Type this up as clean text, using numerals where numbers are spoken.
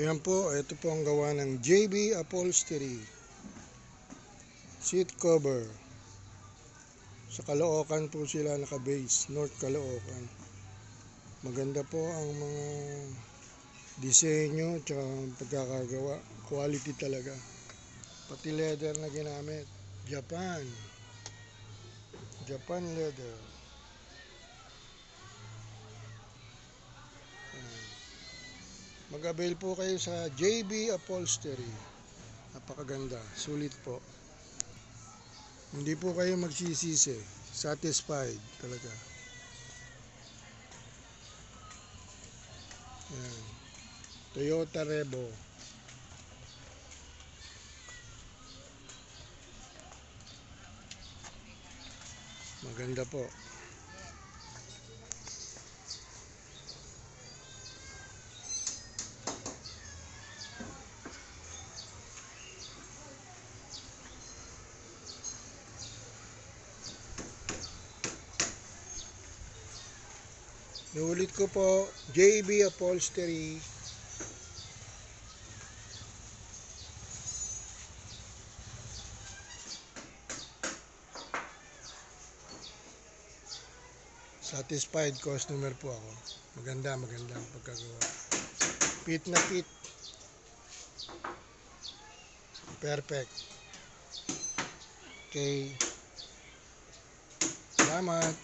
Ayan po, ito po ang gawa ng JB Upholstery seat cover. Sa Caloocan po sila naka-base, North Caloocan. Maganda po ang mga disenyo at pagkakagawa. Quality talaga. Pati leather na ginamit, Japan leather. Mag-avail po kayo sa JB Upholstery. Napakaganda, sulit po. Hindi po kayo magsisisi. Satisfied talaga. Ayan. Toyota Revo. Maganda po. Nuulit ko po, JB Upholstery. Satisfied customer po ako. Maganda ang pagkagawa. Fit na fit. Perfect. Okay. Salamat.